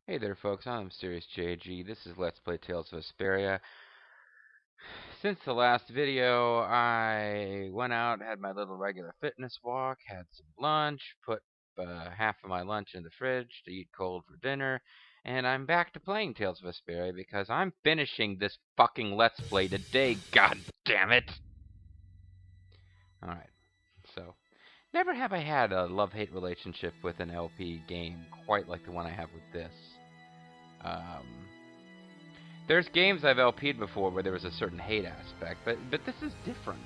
Hey there folks, I'm MysteriousJG. This is Let's Play Tales of Vesperia. Since the last video, I went out, had my little regular fitness walk, had some lunch, put half of my lunch in the fridge to eat cold for dinner, and I'm back to playing Tales of Vesperia because I'm finishing this fucking Let's Play today, god damn it! Alright, so, never have I had a love-hate relationship with an LP game quite like the one I have with this. There's games I've LP'd before where there was a certain hate aspect, but this is different.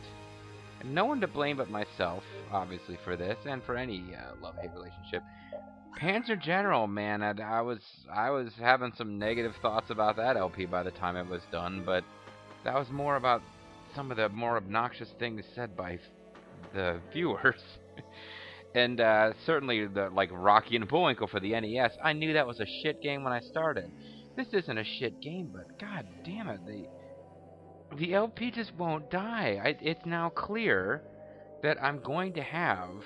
And no one to blame but myself, obviously, for this, and for any love-hate relationship. Panzer General, man, I was having some negative thoughts about that LP by the time it was done, but that was more about some of the more obnoxious things said by the viewers. And certainly like Rocky and Bullwinkle for the NES, I knew that was a shit game when I started. This isn't a shit game, but god damn it, the LP just won't die. It's now clear that I'm going to have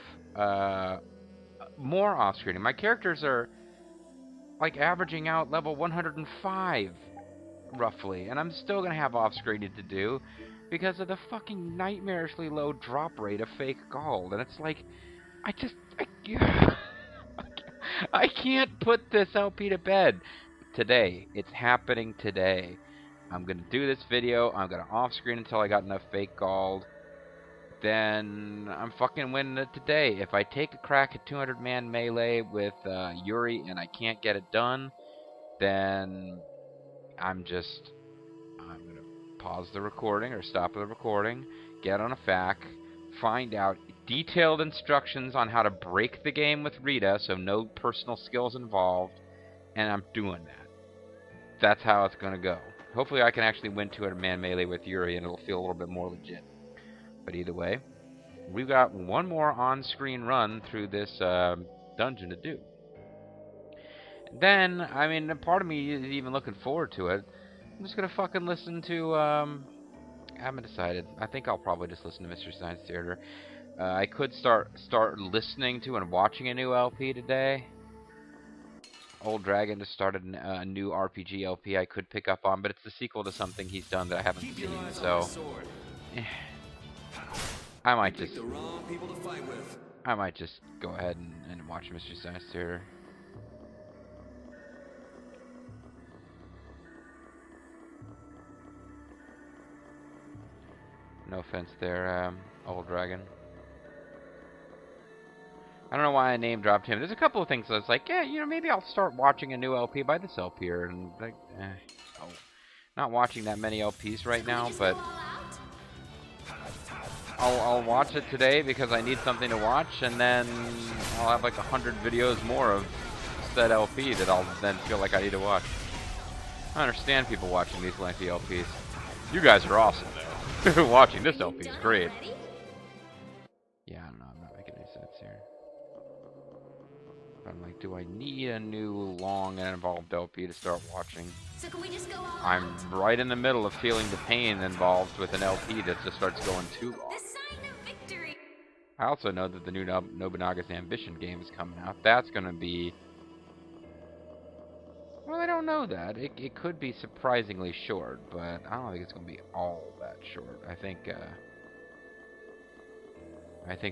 more off-screen. My characters are like averaging out level 105 roughly, and I'm still gonna have off-screening to do because of the fucking nightmarishly low drop rate of fake gold. And it's like, I can't put this LP to bed. Today. It's happening today. I'm going to do this video. I'm going to off-screen until I got enough fake gold. Then I'm fucking winning it today. If I take a crack at 200-man melee with Yuri and I can't get it done, then I'm going to pause the recording or stop the recording, get on a FAQ, find out detailed instructions on how to break the game with Rita, so no personal skills involved, and I'm doing that. That's how it's going to go. Hopefully I can actually win 200-man melee with Yuri and it'll feel a little bit more legit. But either way, we've got one more on-screen run through this dungeon to do. Then, I mean, part of me is even looking forward to it. I'm just going to fucking listen to, I haven't decided. I think I'll probably just listen to Mystery Science Theater. I could start listening to and watching a new LP today. Old Dragon just started a new RPG LP I could pick up on, but it's the sequel to something he's done that I haven't seen, so I might just go ahead and watch Mystery Science Theater. No offense there, Old Dragon. I don't know why I name dropped him. There's a couple of things I was like, yeah, you know, maybe I'll start watching a new LP by this LP, and like, oh, not watching that many LPs right now, but I'll watch it today because I need something to watch, and then I'll have like 100 videos more of said LP that I'll then feel like I need to watch. I understand people watching these lengthy LPs. You guys are awesome, though. Watching this LP is great. Yeah, I don't know. I'm not making any sense here. I'm like, do I need a new long and involved LP to start watching? So can we just go all I'm out? right in the middle of feeling the pain involved with an LP that just starts going too long. The sign of victory. I also know that the new Nobunaga's Ambition game is coming out. That's going to be... Well, I don't know that. It could be surprisingly short, but I don't think it's going to be all that short. I think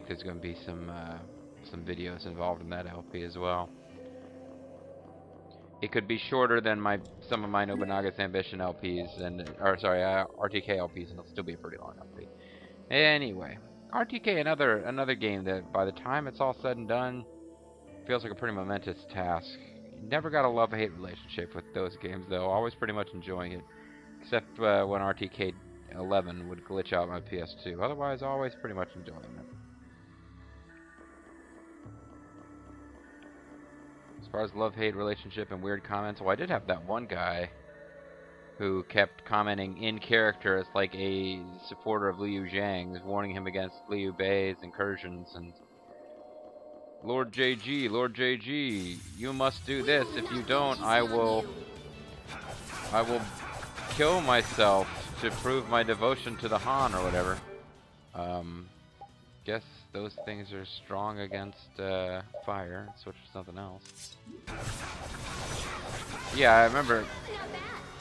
there's going to be some videos involved in that LP as well. It could be shorter than some of my Nobunaga's Ambition LPs, RTK LPs, and it'll still be a pretty long LP. Anyway, RTK, another game that by the time it's all said and done, feels like a pretty momentous task. Never got a love-hate relationship with those games, though. Always pretty much enjoying it, except when RTK 11 would glitch out my PS2. Otherwise, always pretty much enjoying it. As far as love-hate relationship and weird comments, well, I did have that one guy who kept commenting in character as like a supporter of Liu Zhang's, warning him against Liu Bei's incursions, and Lord JG, you must do this. If you don't, I will kill myself to prove my devotion to the Han or whatever. Guess those things are strong against fire. Switch to something else. Yeah, I remember.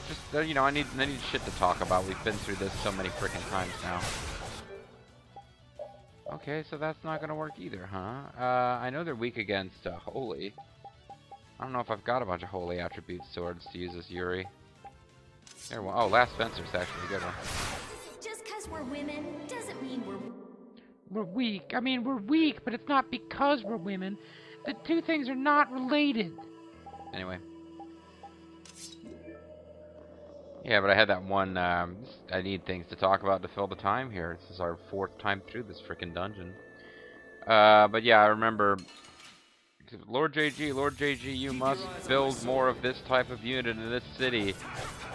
Just you know, I need shit to talk about. We've been through this so many freaking times now. Okay, so that's not gonna work either, huh? I know they're weak against holy. I don't know if I've got a bunch of holy attribute swords to use as Yuri. There, oh, Last Fencer's actually a good one. Just because we're women doesn't mean We're weak. I mean, we're weak, but it's not because we're women. The two things are not related. Anyway. Yeah, but I had that one, I need things to talk about to fill the time here. This is our 4th time through this frickin' dungeon. But yeah, I remember... Lord JG, you must build more of this type of unit in this city,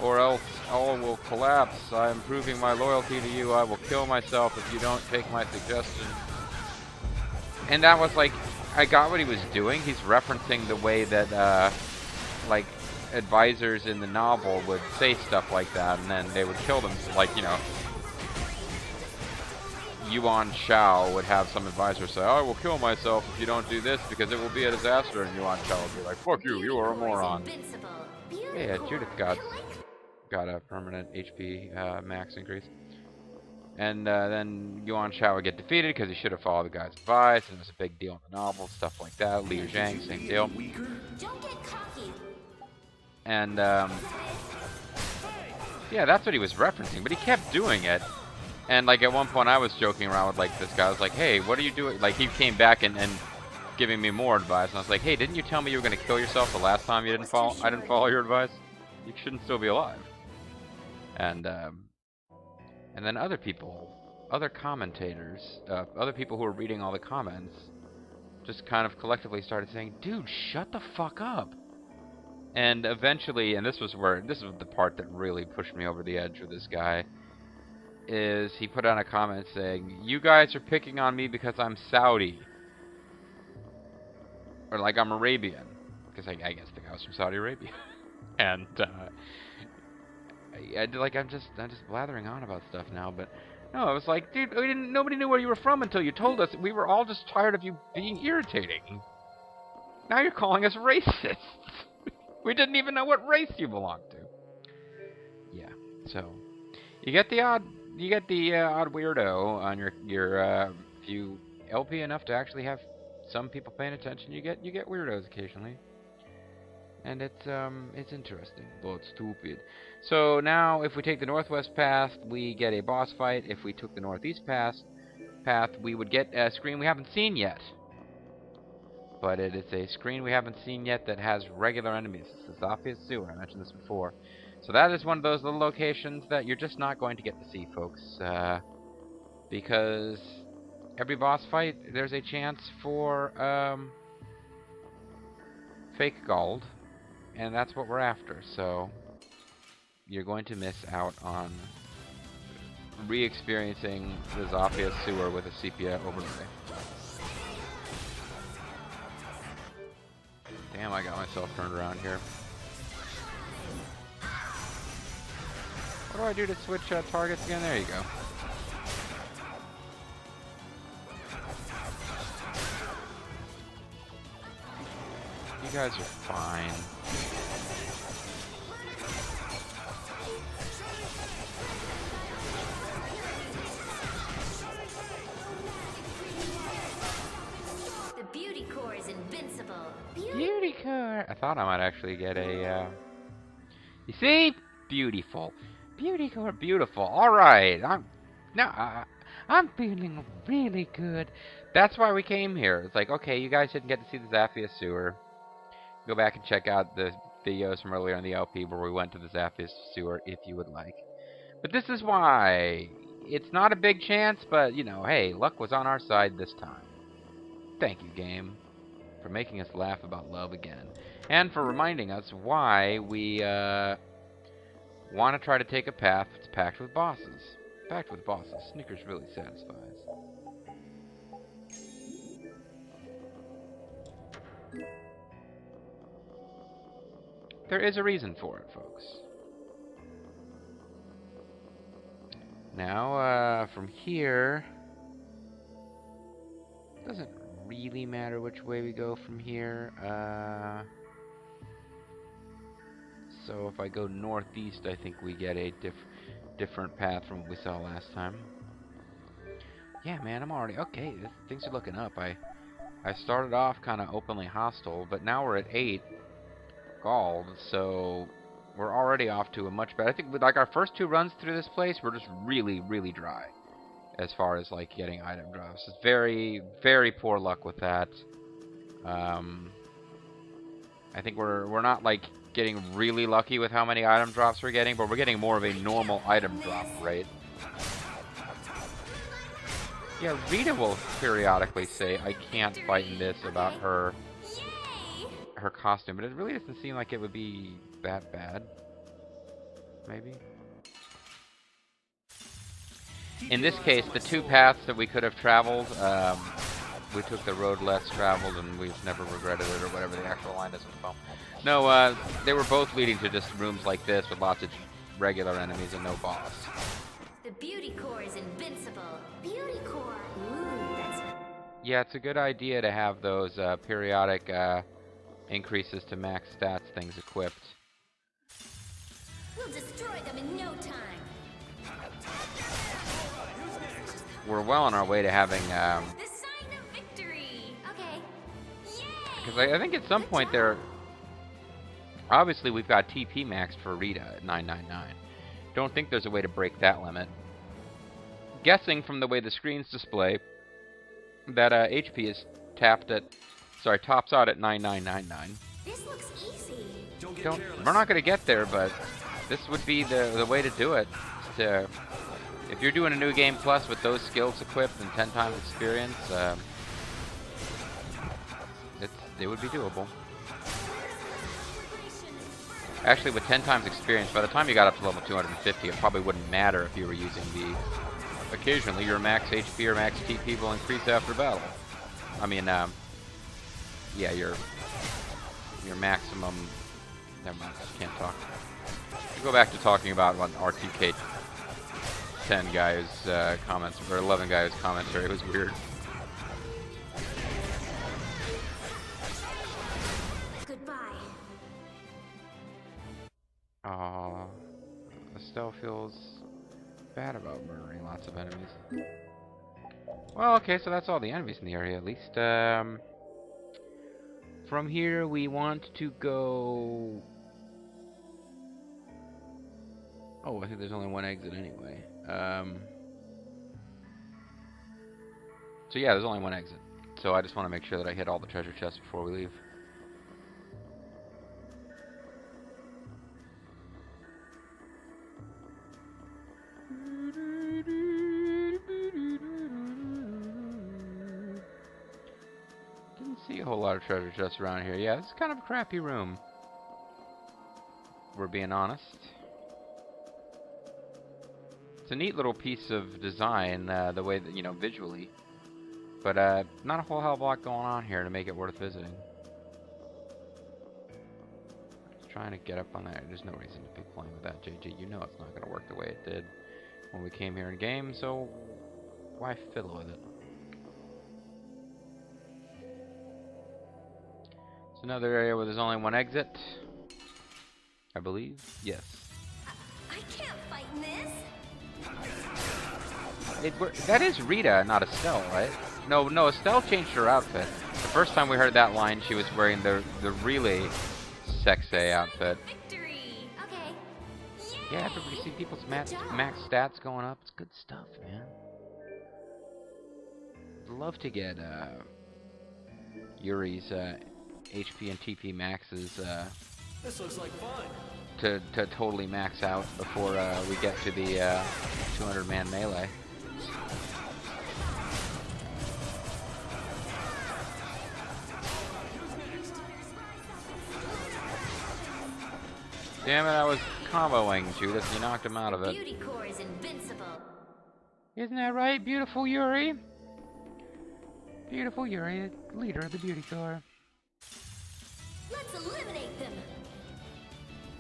or else all will collapse. I am proving my loyalty to you. I will kill myself if you don't take my suggestion. And that was like, I got what he was doing. He's referencing the way that, like, advisors in the novel would say stuff like that, and then they would kill them. So, like, you know, Yuan Shao would have some advisor say, I will kill myself if you don't do this because it will be a disaster, and Yuan Shao would be like, fuck you, you are a moron. Yeah, Judith got a permanent HP max increase. And then Yuan Shao would get defeated because he should have followed the guy's advice, and it was a big deal in the novel, stuff like that. Liu Zhang, same deal. Don't get cocky. And, yeah, that's what he was referencing, but he kept doing it. And, like, at one point I was joking around with, like, this guy. I was like, hey, what are you doing? Like, he came back and giving me more advice. And I was like, hey, didn't you tell me you were going to kill yourself the last time I didn't follow your advice? You shouldn't still be alive. And then other people, other commentators, other people who were reading all the comments just kind of collectively started saying, dude, shut the fuck up. And eventually, and this was the part that really pushed me over the edge with this guy, is he put on a comment saying, you guys are picking on me because I'm Saudi. Or like I'm Arabian. Because I guess the guy was from Saudi Arabia. And, I'm just blathering on about stuff now, but no, I was like, dude, nobody knew where you were from until you told us. We were all just tired of you being irritating. Now you're calling us racists. We didn't even know what race you belonged to. Yeah, so you get the odd weirdo on your if you LP enough to actually have some people paying attention. You get weirdos occasionally, and it's interesting, but stupid. So now, if we take the northwest path, we get a boss fight. If we took the northeast path, we would get a screen we haven't seen yet. But it is a screen we haven't seen yet that has regular enemies. This is Zaphia's Sewer. I mentioned this before. So that is one of those little locations that you're just not going to get to see, folks. Because every boss fight, there's a chance for fake gold. And that's what we're after. So you're going to miss out on re-experiencing the Zaphia's Sewer with a sepia overlay. Damn, I got myself turned around here. What do I do to switch targets again? There you go. You guys are fine. The beauty core is invincible. Beauty core. I thought I might actually get a, You see? Beautiful. Beauty core. Beautiful. Alright. I'm feeling really good. That's why we came here. It's like, okay, you guys didn't get to see the Zaphia's Sewer. Go back and check out the videos from earlier in the LP where we went to the Zaphia's Sewer if you would like. But this is why. It's not a big chance, but, you know, hey, luck was on our side this time. Thank you, game, for making us laugh about love again. And for reminding us why we want to try to take a path that's packed with bosses. Packed with bosses. Snickers really satisfies. There is a reason for it, folks. Now, from here... Doesn't really matter which way we go from here. So if I go northeast, I think we get a different path from what we saw last time. Yeah, man, I'm already... Okay, things are looking up. I started off kind of openly hostile, but now we're at 8 gold, so we're already off to a much better... I think with, like, our first 2 runs through this place, we're just really, really dry as far as, like, getting item drops. It's very, very poor luck with that. I think we're not, like, getting really lucky with how many item drops we're getting, but we're getting more of a normal item drop rate. Yeah, Rita will periodically say, I can't fight in this about her costume, but it really doesn't seem like it would be that bad. Maybe. In this case, the 2 paths that we could have traveled, we took the road less traveled, and we've never regretted it, or whatever the actual line is in the phone. No, they were both leading to just rooms like this with lots of regular enemies and no boss. The beauty core is invincible. Beauty core. Ooh, that's... Yeah, it's a good idea to have those periodic increases to max stats things equipped. We'll destroy them in no time. We're well on our way to having... The sign of victory. Okay. Yay! Because I think at some point there... Obviously, we've got TP maxed for Rita at 999. Don't think there's a way to break that limit. Guessing from the way the screens display that HP is tops out at 9999. This looks easy. We're not going to get there, but this would be the way to do it. If you're doing a new game plus with those skills equipped and 10 times experience, it would be doable. Actually, with 10 times experience, by the time you got up to level 250, it probably wouldn't matter if you were using the... Occasionally, your max HP or max TP will increase after battle. I mean, yeah, your maximum... Never mind, I can't talk. We'll go back to talking about what RTK 10 guy's comments, or 11 guy's commentary was weird. Estelle feels bad about murdering lots of enemies. Well, okay, so that's all the enemies in the area, at least. From here, we want to go... Oh, I think there's only one exit anyway. So yeah, there's only one exit. So I just want to make sure that I hit all the treasure chests before we leave. See a whole lot of treasure chests around here. Yeah, this is kind of a crappy room. We're being honest. It's a neat little piece of design, the way that, you know, visually. But not a whole hell of a lot going on here to make it worth visiting. Just trying to get up on that. There's no reason to be playing with that, JG. You know it's not going to work the way it did when we came here in game, so why fiddle with it? It's another area where there's only one exit, I believe. Yes. I can't fight in this. That is Rita, not Estelle, right? No, Estelle changed her outfit. The first time we heard that line, she was wearing the really sexy outfit. Victory. Okay. Yeah, everybody see people's max stats going up. It's good stuff, man. I'd love to get Yuri's HP and TP maxes This looks like fun. to totally max out before we get to the 200-man melee. Damn it, I was comboing Judith, you knocked him out of it. Beauty core is invincible. Isn't that right, beautiful Yuri? Beautiful Yuri, leader of the beauty core. Let's eliminate them.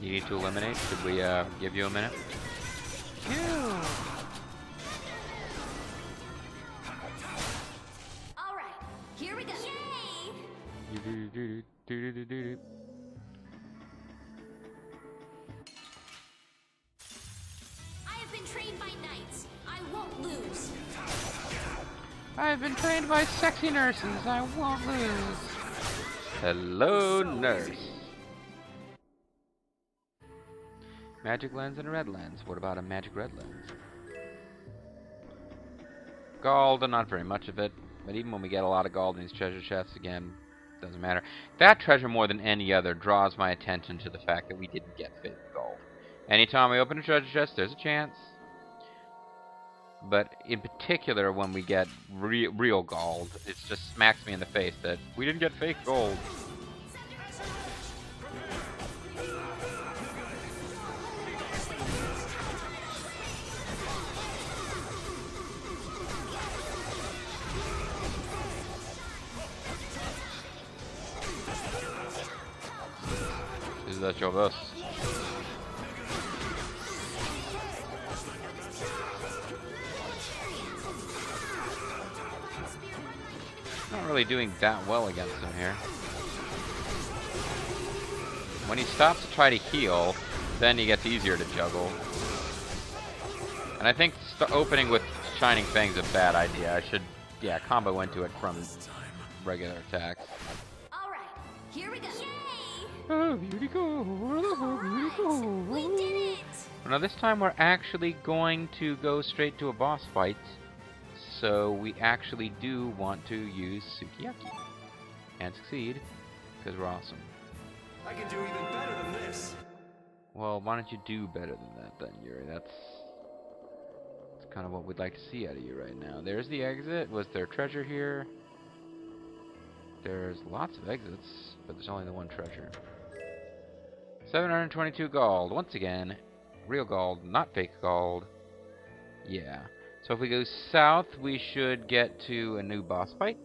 You need to eliminate? Should we give you a minute? All right, Do-do-do-do-do. I have been trained by knights. I won't lose. I have been trained by sexy nurses. I won't lose. Hello, nurse. Magic lens and a red lens. What about a magic red lens? Gold, and not very much of it. But even when we get a lot of gold in these treasure chests, again, doesn't matter. That treasure, more than any other, draws my attention to the fact that we didn't get fake gold. Anytime we open a treasure chest, there's a chance. But in particular, when we get real gold, it just smacks me in the face that we didn't get fake gold. Is that your verse? Not really doing that well against him here. When he stops to try to heal, then he gets easier to juggle. And I think opening with Shining Fang's a bad idea. I should, yeah, combo into it from regular attacks. Alright, here we go. Yay! Oh, beauty gold. Oh, beauty gold. We did it! Now this time we're actually going to go straight to a boss fight. So we actually do want to use Sukiyaki. And succeed, because we're awesome. I can do even better than this. Well, why don't you do better than that then, Yuri? That's kind of what we'd like to see out of you right now. There's the exit. Was there treasure here? There's lots of exits, but there's only the one treasure. 722 gold. Once again, real gold, not fake gold. Yeah. So if we go south, we should get to a new boss fight.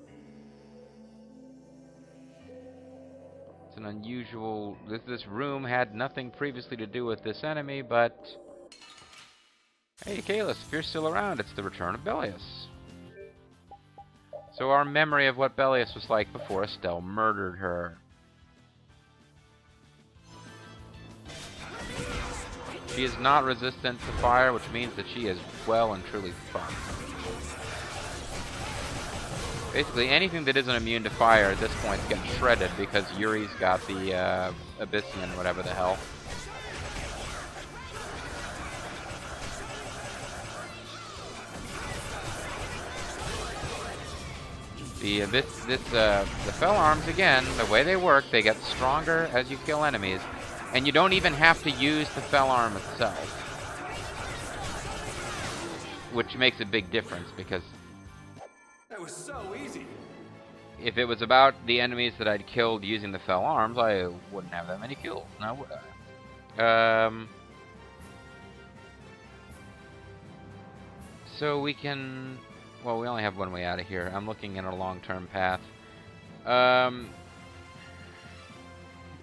It's an unusual... This room had nothing previously to do with this enemy, but... Hey, Kalis, if you're still around, it's the return of Elias. So our memory of what Elias was like before Estelle murdered her. She is not resistant to fire, which means that she is well and truly fucked. Basically, anything that isn't immune to fire at this point is getting shredded because Yuri's got the Abyssian, whatever the hell. The Fell Arms, again, the way they work, they get stronger as you kill enemies. And you don't even have to use the Fell Arm itself. Which makes a big difference, because... That was so easy. If it was about the enemies that I'd killed using the Fell Arms, I wouldn't have that many kills, now would I? So we can... Well, we only have one way out of here. I'm looking at a long-term path.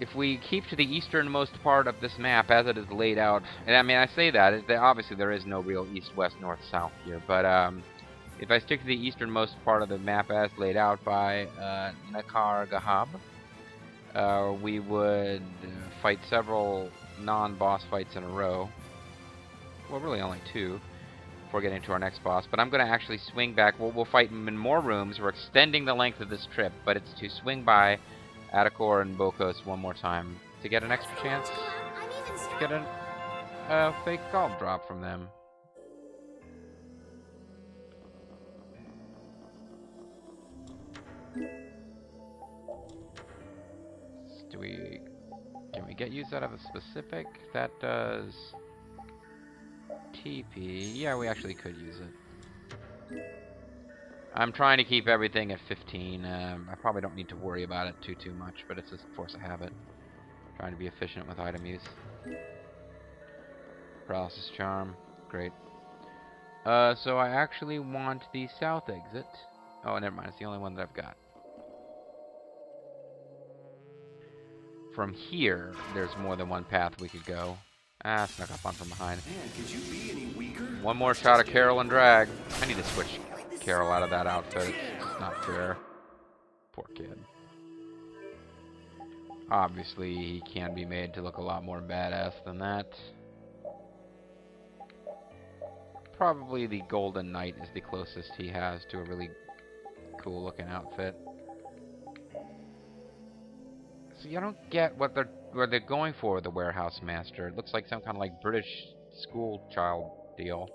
If we keep to the easternmost part of this map as it is laid out, and I mean, I say that, obviously there is no real east, west, north, south here, but if I stick to the easternmost part of the map as laid out by Nakar Gahab, we would fight several non-boss fights in a row. Well, really only two before getting to our next boss, but I'm going to actually swing back. We'll fight in more rooms. We're extending the length of this trip, but it's to swing by Adakor and Bokos one more time to get an extra chance to get a fake gold drop from them. Can we get use out of a specific? That does TP. Yeah, we actually could use it. I'm trying to keep everything at 15. I probably don't need to worry about it too much, but it's just a force of habit. Trying to be efficient with item use. Paralysis Charm. Great. So I actually want the south exit. Oh, never mind. It's the only one that I've got. From here, there's more than one path we could go. Ah, snuck up on from behind. Man, could you be any weaker? One more shot of Carol and drag. I need to switch Carol out of that outfit. It's not fair. Poor kid. Obviously, he can be made to look a lot more badass than that. Probably the Golden Knight is the closest he has to a really cool looking outfit. So you don't get what they're going for with the Warehouse Master. It looks like some kind of like British school child deal.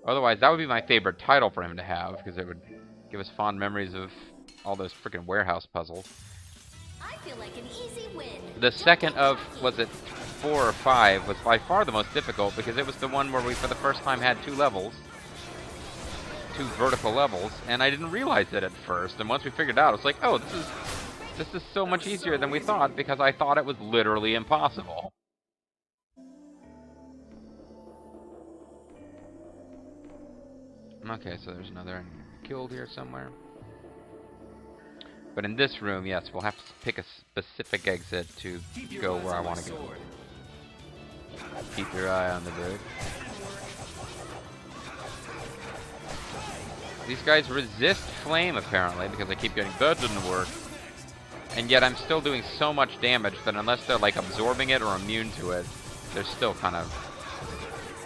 Otherwise, that would be my favorite title for him to have, because it would give us fond memories of all those freaking warehouse puzzles. I feel like an easy win. The second of, was it 4 or 5, was by far the most difficult, because it was the one where we, for the first time, had 2 levels. 2 vertical levels, and I didn't realize it at first. And once we figured it out, it's like, oh, this is so much easier than we thought, because I thought it was literally impossible. Okay, so there's another guild here somewhere. But in this room, yes, we'll have to pick a specific exit to go where I want to go. Keep your eye on the bird. These guys resist flame, apparently, because I keep getting, that didn't work. And yet I'm still doing so much damage that unless they're, like, absorbing it or immune to it, they're still kind of...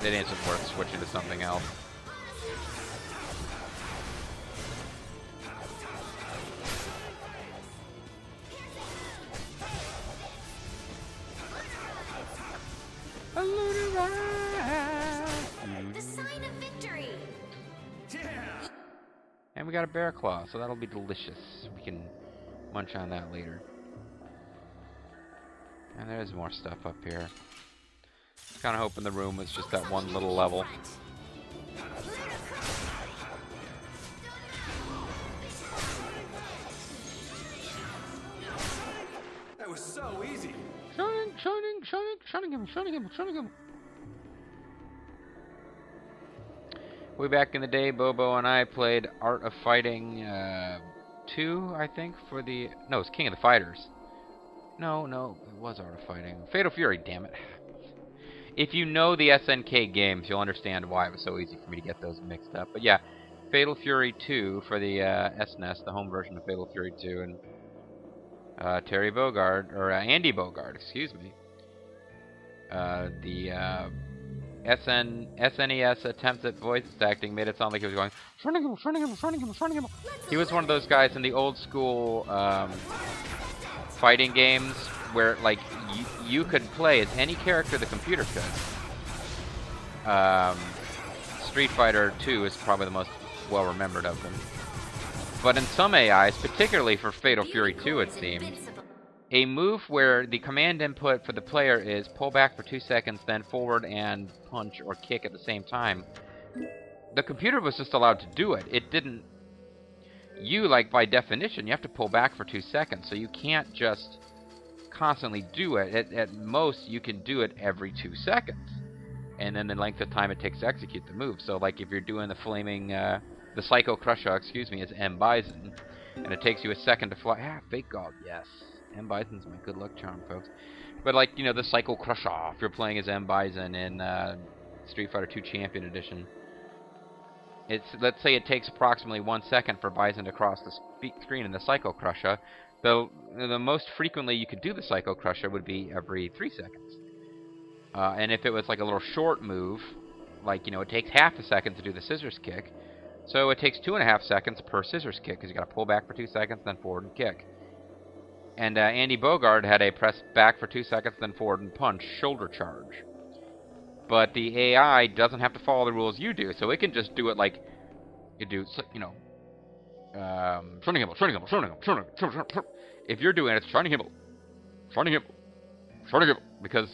It isn't worth switching to something else. The sign of victory. And we got a bear claw, so that'll be delicious. We can munch on that later. And there's more stuff up here. Kind of hoping the room was just that one little level. That was so easy. Shunning him. Way back in the day, Bobo and I played Art of Fighting 2, I think, for the... No, it's King of the Fighters. No, it was Art of Fighting. Fatal Fury, damn it. If you know the SNK games, you'll understand why it was so easy for me to get those mixed up. But yeah, Fatal Fury 2 for the SNES, the home version of Fatal Fury 2, and Terry Bogard, or Andy Bogard, excuse me. The SNES attempts at voice acting made it sound like he was going, shunning him. He was one of those guys in the old school fighting games where, like, you could play as any character the computer could. Street Fighter 2 is probably the most well-remembered of them. But in some AIs, particularly for Fatal Fury 2, it seemed, a move where the command input for the player is pull back for 2 seconds, then forward and punch or kick at the same time. The computer was just allowed to do it. It didn't... You, like, by definition, you have to pull back for 2 seconds, so you can't just constantly do it. At most, you can do it every 2 seconds. And then the length of time it takes to execute the move. So, like, if you're doing the flaming... the Psycho Crusher, excuse me, is M. Bison, and it takes you a second to fly... Ah, Fake God, yes. M. Bison's my good luck charm, folks. But, like, you know, the Psycho Crusher, if you're playing as M. Bison in Street Fighter 2 Champion Edition, it's, let's say it takes approximately 1 second for Bison to cross the screen in the Psycho Crusher. The most frequently you could do the Psycho Crusher would be every 3 seconds. And if it was like a little short move, like, you know, it takes half a second to do the scissors kick, so it takes 2.5 seconds per scissors kick, because you got to pull back for 2 seconds, then forward and kick. And Andy Bogard had a press back for 2 seconds, then forward and punch, shoulder charge. But the AI doesn't have to follow the rules you do, so it can just do it like you do, you know, shunning him. If you're doing it, it's shunning him, because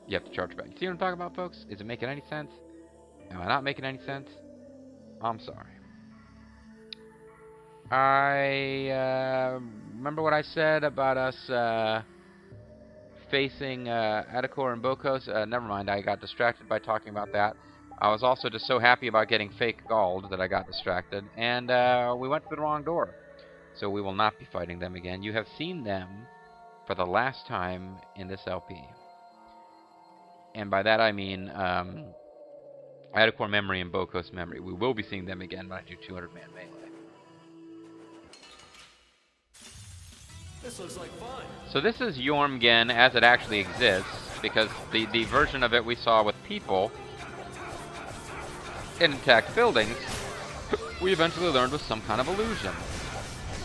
you have to charge back. See what I'm talking about, folks? Is it making any sense? Am I not making any sense? I'm sorry. I remember what I said about us facing Adakor and Bokos. Never mind, I got distracted by talking about that. I was also just so happy about getting fake gold that I got distracted, and we went to the wrong door. So we will not be fighting them again. You have seen them for the last time in this LP. And by that I mean Adakor memory and Bokos memory. We will be seeing them again when I do 200-man melee. This looks like fun. So this is Jormgen as it actually exists, because the version of it we saw with people in intact buildings, we eventually learned was some kind of illusion.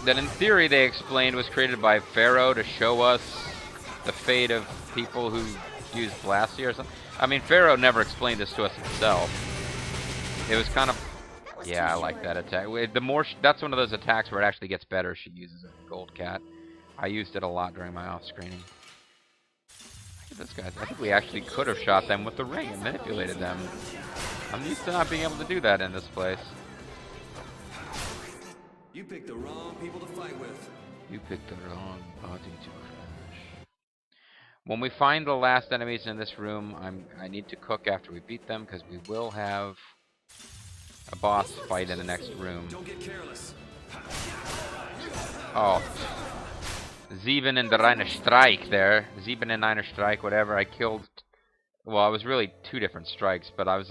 That in theory they explained was created by Pharaoh to show us the fate of people who use Blastia or something. I mean, Pharaoh never explained this to us himself. It was kind of... Yeah, I like that attack. That's one of those attacks where it actually gets better. She uses it. Gold Cat. I used it a lot during my off-screening. Look at this guy. I think we actually could have shot them with the ring and manipulated them. I'm used to not being able to do that in this place. You picked the wrong people to fight with. You picked the wrong party to crash. When we find the last enemies in this room, I need to cook after we beat them, because we will have a boss fight in the next room. Don't get careless. Oh. Sieben in the Reiner Strike there. Sieben in Reiner Strike, whatever. I killed... Well, it was really 2 different strikes, but I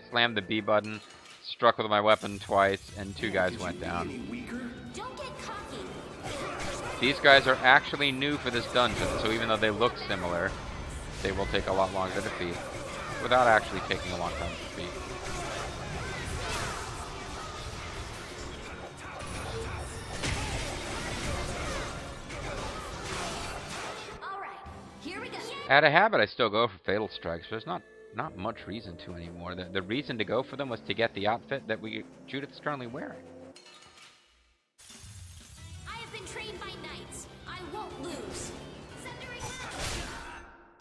slammed the B button, struck with my weapon twice, and 2 guys went down. Don't get cocky. These guys are actually new for this dungeon, so even though they look similar, they will take a lot longer to defeat, without actually taking a long time to defeat. Out of habit, I still go for Fatal Strikes. There's not much reason to anymore. The reason to go for them was to get the outfit that Judith's currently wearing. I have been trained by knights. I won't lose.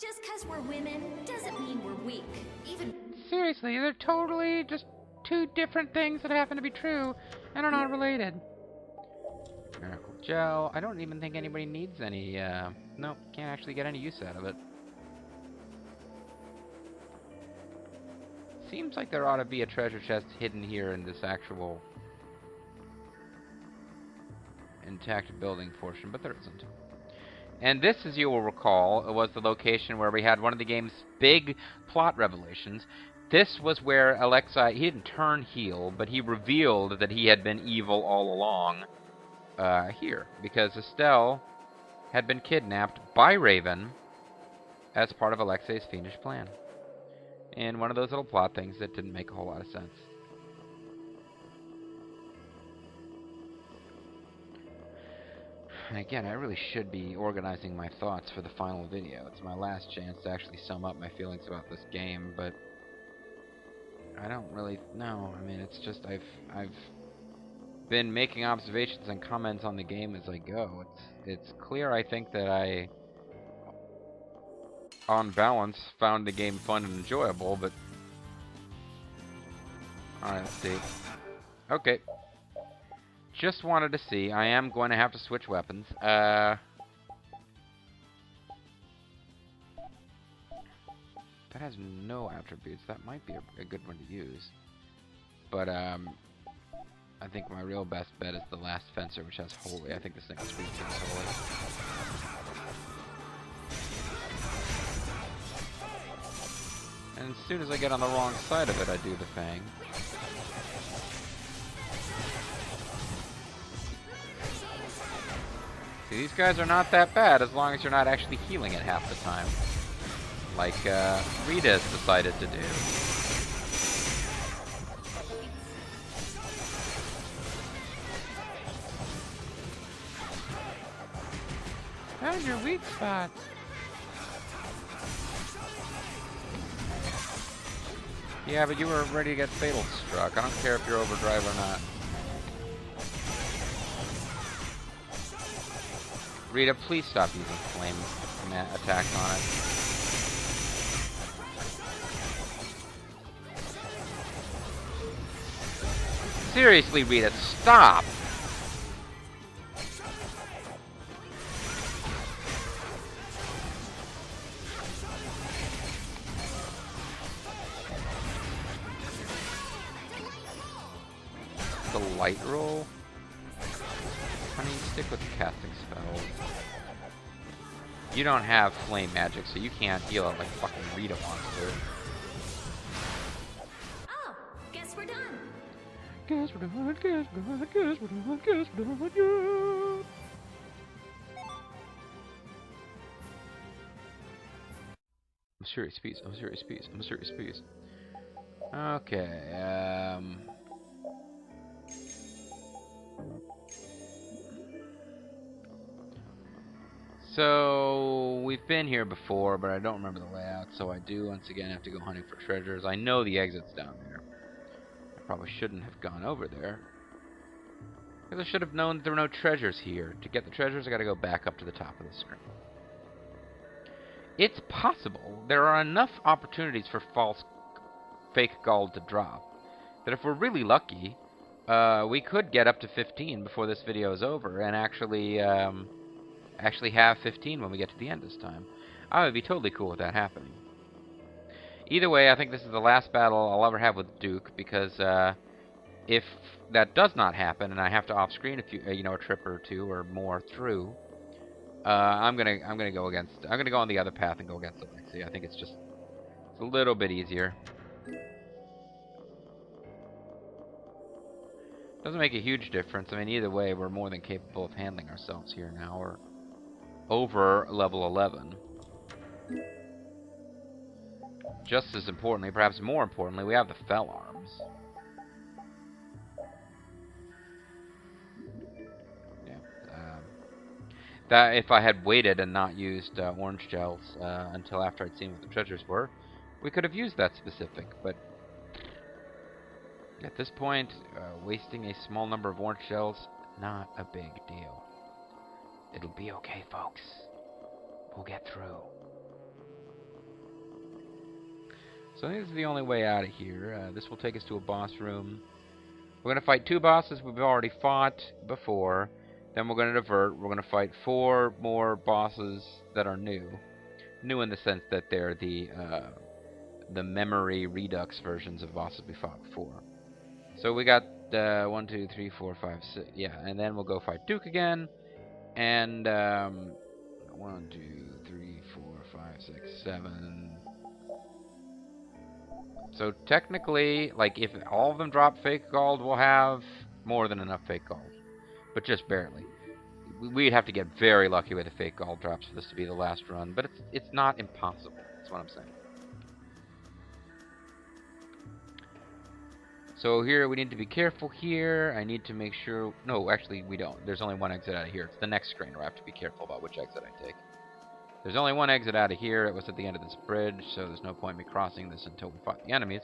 Just because we're women doesn't mean we're weak. Even Seriously, they're totally just 2 different things that happen to be true and are not related. Miracle Gel. I don't even think anybody needs any, no, can't actually get any use out of it. Seems like there ought to be a treasure chest hidden here in this actual intact building portion, but there isn't. And this, as you will recall, was the location where we had one of the game's big plot revelations. This was where Alexei, he didn't turn heel, but he revealed that he had been evil all along here, because Estelle had been kidnapped by Raven as part of Alexei's fiendish plan. And one of those little plot things that didn't make a whole lot of sense. And again, I really should be organizing my thoughts for the final video. It's my last chance to actually sum up my feelings about this game, but I don't really know. I mean, it's just I've been making observations and comments on the game as I go. It's clear, I think, that I, on balance, found the game fun and enjoyable, but... Alright, let's see. Okay. Just wanted to see. I am going to have to switch weapons. That has no attributes. That might be a good one to use. But, I think my real best bet is the last fencer, which has Holy. I think this thing is Sweet King's Holy. And as soon as I get on the wrong side of it, I do the Fang. See, these guys are not that bad as long as you're not actually healing it half the time. Like, Rita's decided to do. Found your weak spot. Yeah, but you were ready to get Fatal Struck. I don't care if you're overdrive or not. Rita, please stop using flame attacks on it. Seriously, Rita, stop! The light roll? Honey, stick with the casting spells. You don't have flame magic, so you can't heal it like fucking Rita wants to. Oh, guess we're done. Guess we're done, guess we're done, guess we're done, guess we're done, yeah. serious piece. I'm a serious piece. I'm a serious piece. Okay, so we've been here before, but I don't remember the layout, so I do once again have to go hunting for treasures. I know the exit's down there. I probably shouldn't have gone over there, because I should have known that there were no treasures here. To get the treasures, I gotta go back up to the top of the screen. It's possible there are enough opportunities for fake gold to drop that if we're really lucky, we could get up to 15 before this video is over and actually have 15 when we get to the end this time. I would be totally cool with that happening. Either way, I think this is the last battle I'll ever have with Duke, because if that does not happen and I have to off-screen a few, a trip or two or more through, I'm gonna go on the other path and go against Elias. I think it's a little bit easier. Doesn't make a huge difference. I mean, either way, we're more than capable of handling ourselves here now. We're over level 11. Just as importantly, perhaps more importantly, we have the Fell Arms. Yeah. That if I had waited and not used orange gels until after I'd seen what the treasures were, we could have used that specific, but at this point, wasting a small number of orange shells, not a big deal. It'll be okay, folks. We'll get through. So I think this is the only way out of here. This will take us to a boss room. We're going to fight 2 bosses we've already fought before. Then we're going to divert. We're going to fight 4 more bosses that are new. New in the sense that they're the memory Redux versions of bosses we fought before. So we got 1, 2, 3, 4, 5, 6. Yeah, and then we'll go fight Duke again. And 1, 2, 3, 4, 5, 6, 7. So technically, like, if all of them drop fake gold, we'll have more than enough fake gold, but just barely. We'd have to get very lucky with the fake gold drops for this to be the last run, but it's not impossible. That's what I'm saying. So here we need to be careful here. I need to make sure... No, actually we don't. There's only one exit out of here. It's the next screen where I have to be careful about which exit I take. There's only one exit out of here. It was at the end of this bridge, so there's no point in me crossing this until we fight the enemies.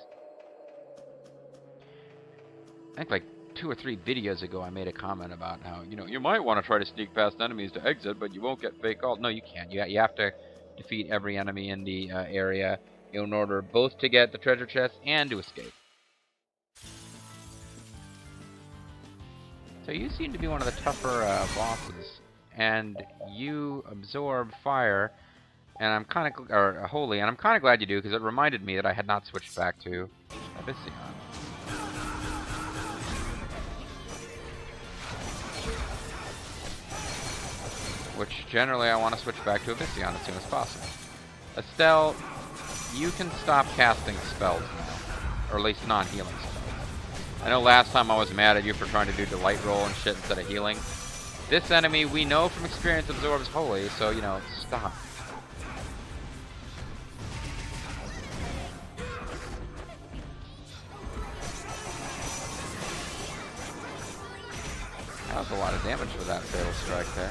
I think like 2 or 3 videos ago I made a comment about how, you might want to try to sneak past enemies to exit, but you won't get fake gold. No, you can't. You have to defeat every enemy in the area in order both to get the treasure chest and to escape. So you seem to be one of the tougher bosses, and you absorb fire, and I'm kind of, or holy, and I'm kind of glad you do, because it reminded me that I had not switched back to Abyssian. Which generally I want to switch back to Abyssian as soon as possible. Estelle, you can stop casting spells now, or at least non-healing spells. I know last time I was mad at you for trying to do Delight Roll and shit instead of healing. This enemy, we know from experience, absorbs holy, so, stop. That was a lot of damage for that fatal strike there.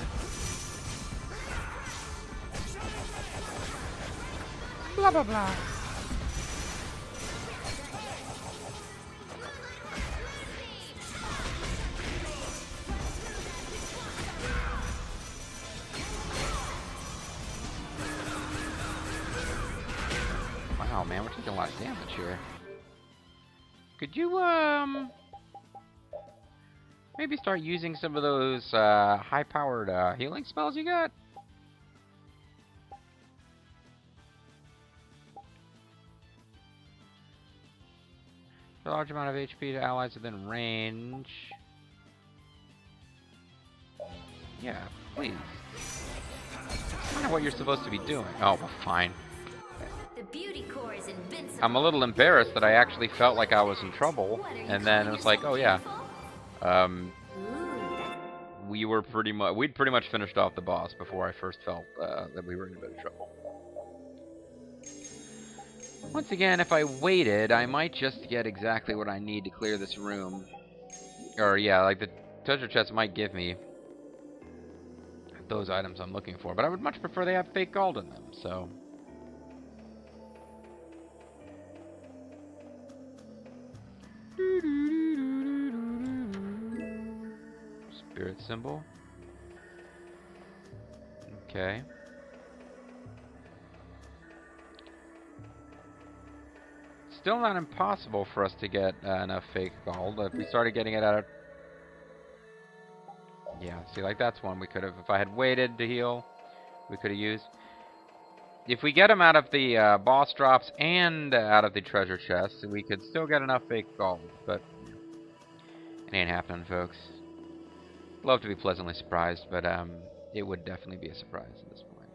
Blah, blah, blah. Wow, man, we're taking a lot of damage here. Could you, maybe start using some of those, high-powered, healing spells you got? A large amount of HP to allies within range. Yeah, please. That's kind of what you're supposed to be doing. Oh, well, fine. The beauty core is invincible. I'm a little embarrassed that I actually felt like I was in trouble, and then it was like, oh yeah. We'd pretty much finished off the boss before I first felt that we were in a bit of trouble. Once again, if I waited, I might just get exactly what I need to clear this room. Or, yeah, like the treasure chest might give me those items I'm looking for. But I would much prefer they have fake gold in them, so... Spirit symbol. Okay. Still not impossible for us to get enough fake gold. If we started getting it out of... Yeah, see, like that's one we could have... If I had waited to heal, we could have used. If we get them out of the boss drops and out of the treasure chests, we could still get enough fake gold. But it ain't happening, folks. Love to be pleasantly surprised, but it would definitely be a surprise at this point.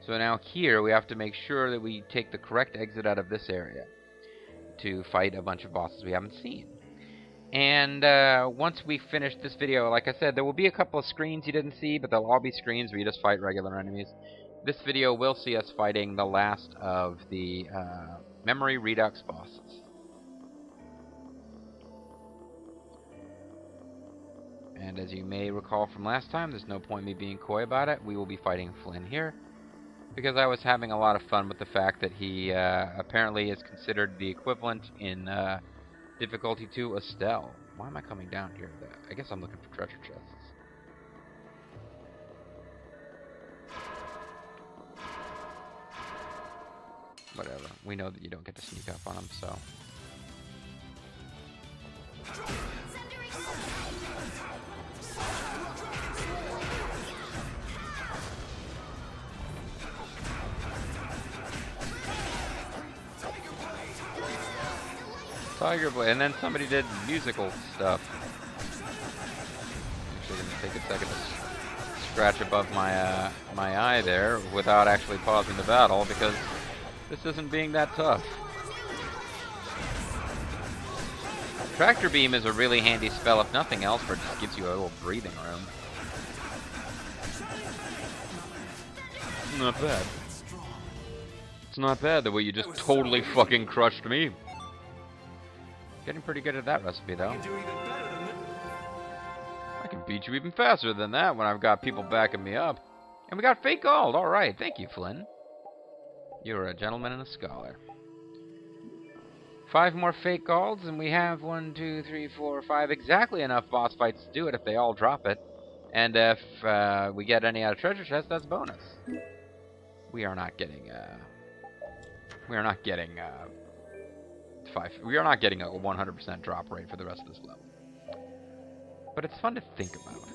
So now here we have to make sure that we take the correct exit out of this area to fight a bunch of bosses we haven't seen. And once we finish this video, like I said, there will be a couple of screens you didn't see, but they'll all be screens where you just fight regular enemies. This video will see us fighting the last of the memory Redux bosses. And as you may recall from last time, there's no point me being coy about it. We will be fighting Flynn here, because I was having a lot of fun with the fact that he apparently is considered the equivalent in difficulty to Estelle. Why am I coming down here? I guess I'm looking for treasure chests. Whatever. We know that you don't get to sneak up on him, so... Tiger Blade, and then somebody did musical stuff. Actually, gonna take a second to scratch above my my eye there without actually pausing the battle, because this isn't being that tough. Tractor Beam is a really handy spell, if nothing else, for it just gives you a little breathing room. Not bad. It's not bad the way you just totally fucking crushed me. Getting pretty good at that recipe, though. I can beat you even faster than that when I've got people backing me up. And we got fake gold. All right. Thank you, Flynn. You're a gentleman and a scholar. 5 more fake golds, and we have 1, 2, 3, 4, 5. Exactly enough boss fights to do it if they all drop it. And if we get any out of treasure chest, that's bonus. We are not getting... we are not getting... We are not getting a 100% drop rate for the rest of this level. But it's fun to think about.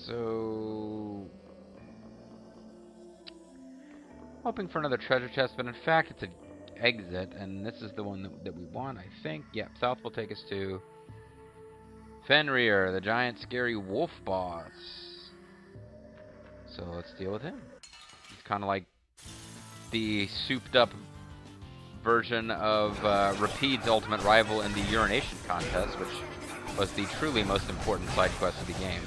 So... hoping for another treasure chest, but in fact it's an exit, and this is the one that we want, I think. Yep, south will take us to Fenrir, the giant scary wolf boss. So let's deal with him. He's kind of like the souped-up version of Rapide's ultimate rival in the urination contest, which was the truly most important side quest of the game.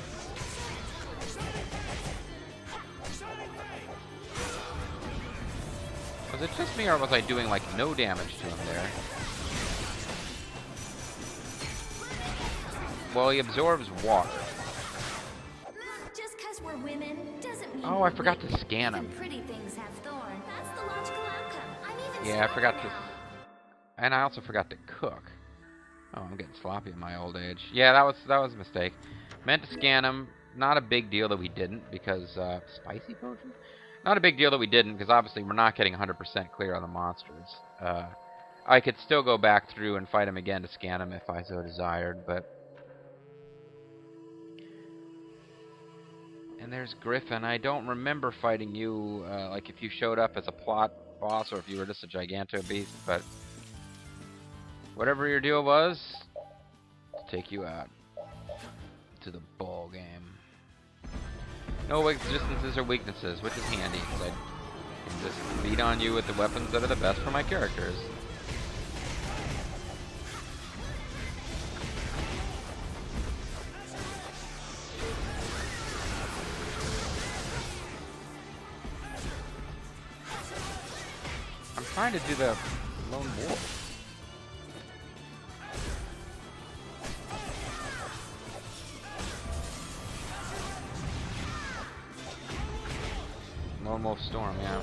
Was it just me, or was I doing, like, no damage to him there? Well, he absorbs water. Just 'cause we're women doesn't mean Oh, I forgot to scan him. pretty things have thorns. That's the logical outcome. I'm even Yeah, I forgot to... now. And I also forgot to cook. Oh, I'm getting sloppy in my old age. Yeah, that was a mistake. Meant to scan him. Not a big deal that we didn't, because... spicy potion? Not a big deal that we didn't, because obviously we're not getting 100% clear on the monsters. I could still go back through and fight him again to scan him if I so desired, but... And there's Griffin. I don't remember fighting you, like if you showed up as a plot boss or if you were just a giganto beast, but... whatever your deal was, to take you out to the ball game. No existences or weaknesses, which is handy, because I can just beat on you with the weapons that are the best for my characters. trying to do the lone wolf. Lone wolf storm, yeah.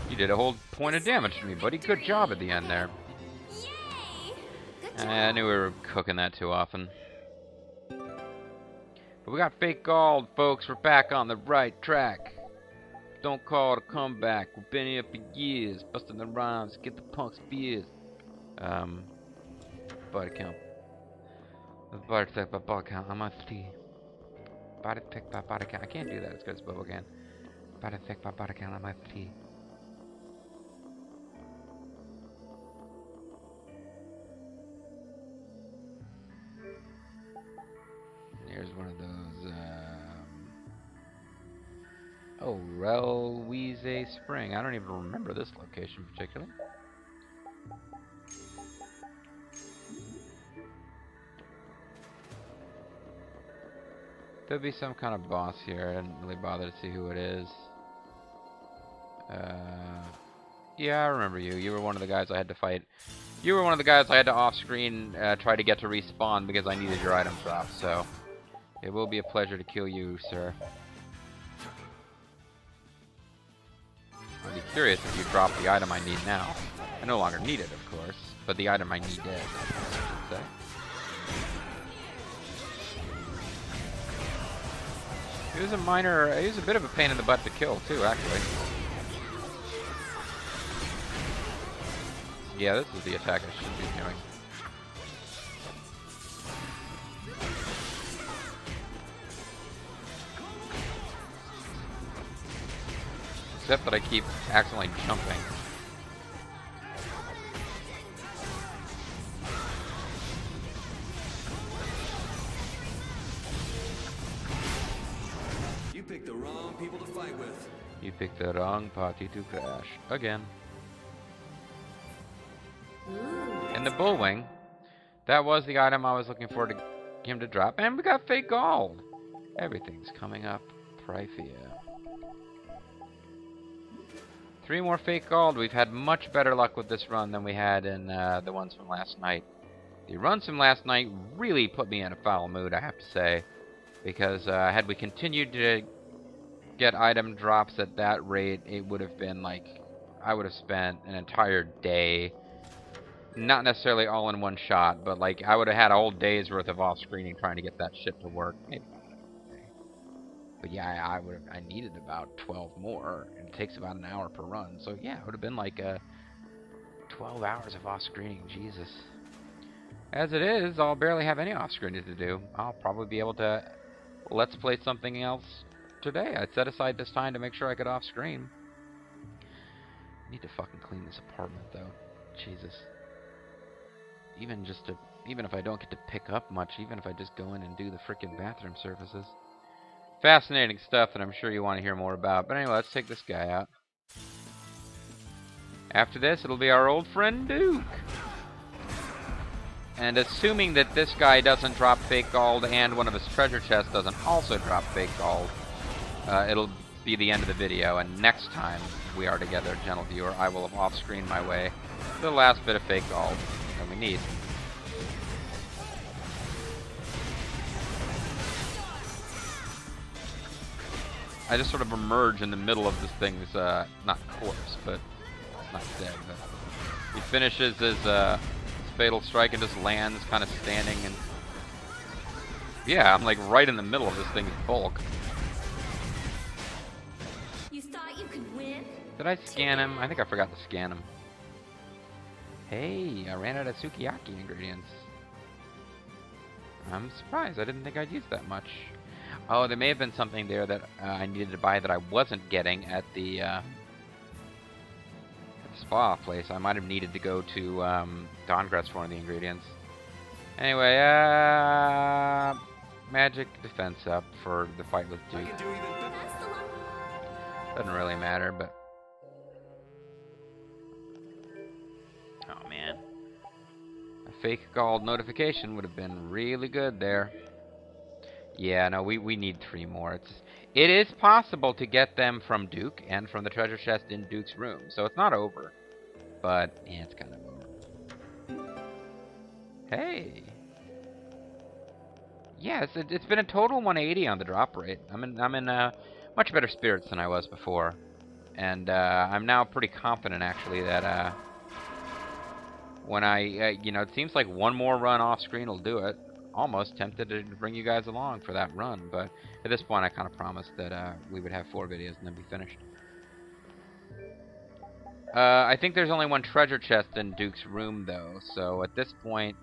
You did a whole point of damage to me, buddy. Good job at the end there. Yay! Good job. I knew we were cooking that too often. But we got fake gold, folks. We're back on the right track. Don't call it a comeback. We've been here for years, busting the rhymes, get the punks beers. Body count. Body tech by body count. I'm on 3. Body tech by body count. I can't do that as good as Bubble can. Body tech by body count. I'm on 3. Here's one of those, oh, Relwize Spring. I don't even remember this location particularly. There'll be some kind of boss here. I didn't really bother to see who it is. Yeah, I remember you. You were one of the guys I had to fight. You were one of the guys I had to off-screen try to get to respawn because I needed your item drop, so it will be a pleasure to kill you, sir. I'd be curious if you drop the item I need now. I no longer need it, of course, but the item I need is, I should say. He was a bit of a pain in the butt to kill, too, actually. Yeah, this is the attack I should be doing. Except that I keep accidentally jumping. You picked the wrong people to fight with. You picked the wrong party to crash. Again. And the bullwing, that was the item I was looking for to him to drop. And we got fake gold. Everything's coming up. Prifia. 3 more fake gold. We've had much better luck with this run than we had in the ones from last night. The runs from last night really put me in a foul mood, I have to say. Because had we continued to get item drops at that rate, it would have been like, I would have spent an entire day, not necessarily all in one shot, but like I would have had a whole day's worth of off-screening trying to get that shit to work. Maybe not a day. But yeah, I needed about 12 more, and it takes about an hour per run. So yeah, it would have been like 12 hours of off-screening. Jesus. As it is, I'll barely have any off-screening to do. I'll probably be able to let's play something else today. I set aside this time to make sure I could off-screen. I need to fucking clean this apartment, though. Jesus. Even if I don't get to pick up much, even if I just go in and do the frickin' bathroom services. Fascinating stuff that I'm sure you want to hear more about. But anyway, let's take this guy out. After this, it'll be our old friend Duke. And assuming that this guy doesn't drop fake gold and one of his treasure chests doesn't also drop fake gold, it'll be the end of the video. And next time we are together, gentle viewer, I will have off-screened my way to the last bit of fake gold that we need. I just sort of emerge in the middle of this thing's, not corpse, but it's not dead. But he finishes his fatal strike and just lands kind of standing, and yeah, I'm like right in the middle of this thing's bulk. You thought you could win? Did I scan him? I think I forgot to scan him. Hey, I ran out of sukiyaki ingredients. I'm surprised. I didn't think I'd use that much. Oh, there may have been something there that I needed to buy that I wasn't getting at the spa place. I might have needed to go to Dawngress for one of the ingredients. Anyway, magic defense up for the fight with Duke. I can do even better. That's the one. Doesn't really matter, but... Oh, man. A fake gold notification would have been really good there. Yeah, no, we need 3 more. It is possible to get them from Duke and from the treasure chest in Duke's room, so it's not over. But yeah, it's kind of over. Hey. Yeah, it's been a total 180 on the drop rate. I'm in much better spirits than I was before, and I'm now pretty confident actually that when I you know, it seems like one more run off screen will do it. Almost tempted to bring you guys along for that run, but at this point I kind of promised that we would have 4 videos and then be finished. I think there's only 1 treasure chest in Duke's room though, so at this point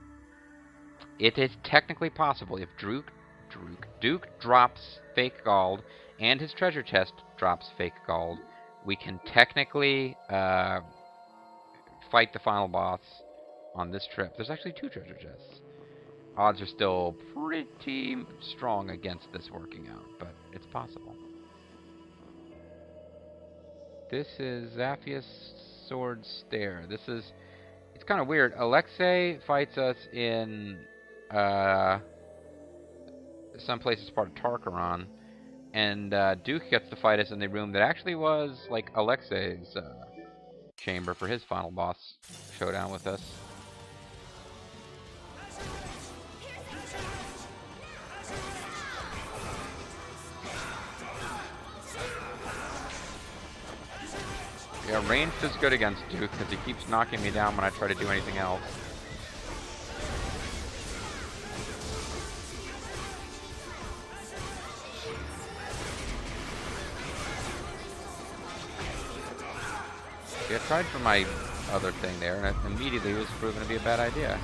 it is technically possible if Duke drops fake gold and his treasure chest drops fake gold, we can technically fight the final boss on this trip. There's actually 2 treasure chests. Odds are still pretty strong against this working out, but it's possible. This is Zaphia's Sword Stare. It's kind of weird. Alexei fights us in some places part of Tarkaron, and Duke gets to fight us in the room that actually was like Alexei's chamber for his final boss showdown with us. Yeah, ranged is good against Duke because he keeps knocking me down when I try to do anything else. See, I tried for my other thing there, and it immediately was proven to be a bad idea.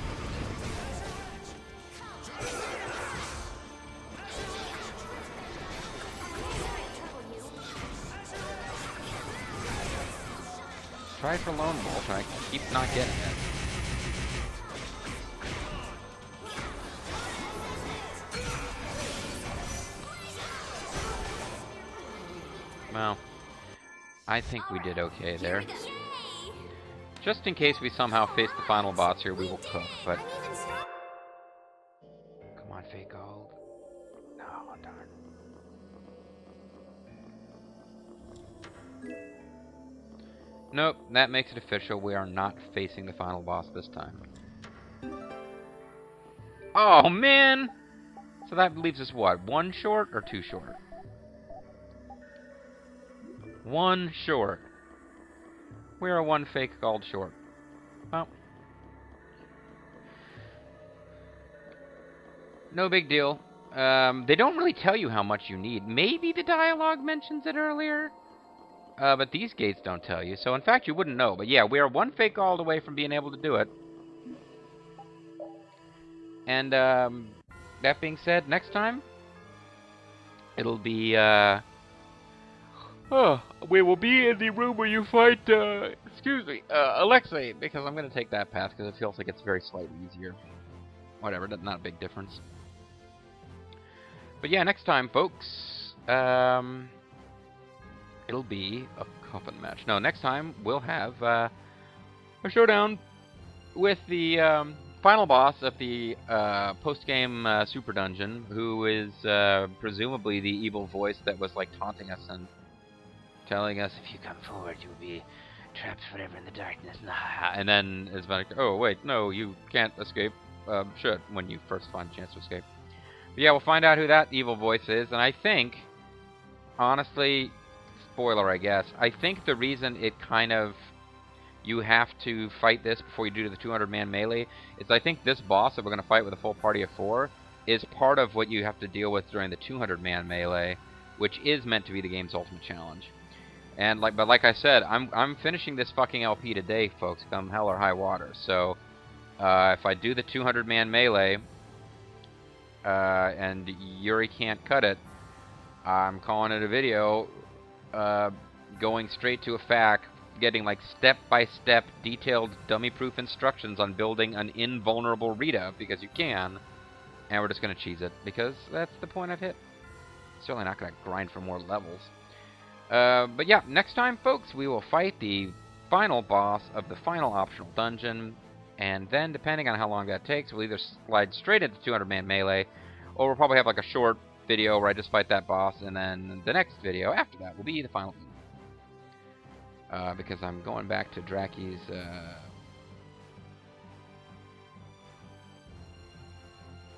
Tried for Lone Wolf, and I keep not getting it. Well, I think we did okay there. Just in case we somehow face the final boss here, we will cook, but... Come on, fake gold. No, darn. Nope, that makes it official. We are not facing the final boss this time. Oh, man! So that leaves us what? 1 short or 2 short? 1 short. We are 1 fake gold short. Well. No big deal. They don't really tell you how much you need. Maybe the dialogue mentions it earlier? But these gates don't tell you, so in fact you wouldn't know. But yeah, we are 1 fake gold away from being able to do it. And that being said, next time it'll be we will be in the room where you fight Alexei, because I'm gonna take that path because it feels like it's very slightly easier. Whatever, that's not a big difference. But yeah, next time, folks, it'll be a coffin match. No, next time we'll have a showdown with the final boss of the post-game super dungeon, who is presumably the evil voice that was like taunting us and telling us, if you come forward, you'll be trapped forever in the darkness. And then it's like, oh wait, no, you can't escape. Should, when you first find a chance to escape. But yeah, we'll find out who that evil voice is, and I think, honestly, spoiler I guess, I think the reason it kind of, you have to fight this before you do the 200-man melee, is I think this boss that we're going to fight with a full party of 4 is part of what you have to deal with during the 200-man melee, which is meant to be the game's ultimate challenge. And but like I said, I'm finishing this fucking LP today, folks, come hell or high water. So if I do the 200-man melee and Yuri can't cut it, I'm calling it a video, going straight to a FAQ, getting like step-by-step detailed dummy-proof instructions on building an invulnerable Rita, because you can, and we're just going to cheese it, because that's the point I've hit. Certainly not going to grind for more levels. But yeah, next time, folks, we will fight the final boss of the final optional dungeon, and then, depending on how long that takes, we'll either slide straight into 200-man melee, or we'll probably have like a short video where I just fight that boss, and then the next video after that will be the final video. Because I'm going back to Draki's...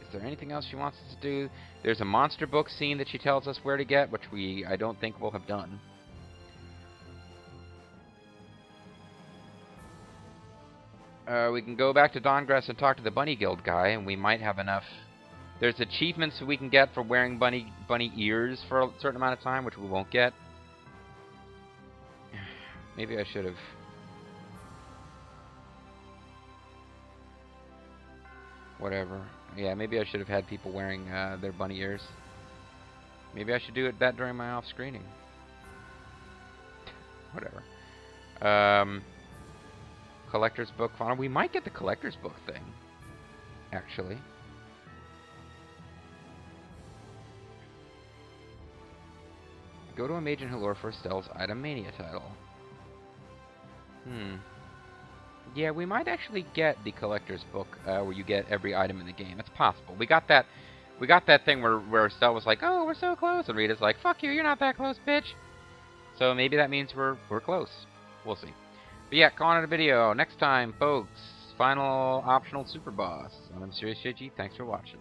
Is there anything else she wants us to do? There's a monster book scene that she tells us where to get, which I don't think we'll have done. We can go back to Dawngrass and talk to the Bunny Guild guy, and we might have enough. There's achievements we can get for wearing bunny ears for a certain amount of time, which we won't get. Maybe I should have... Whatever. Yeah, maybe I should have had people wearing their bunny ears. Maybe I should do that during my off-screening. Whatever. Collector's book final. We might get the collector's book thing, actually. Go to a mage in Halor for Estelle's Item Mania title. Yeah, we might actually get the collector's book where you get every item in the game. It's possible. We got that thing where Estelle was like, "Oh, we're so close," and Rita's like, "Fuck you, you're not that close, bitch." So maybe that means we're close. We'll see. But yeah, calling it a video. Next time, folks, final optional super boss. I'm MysteriousJG. Thanks for watching.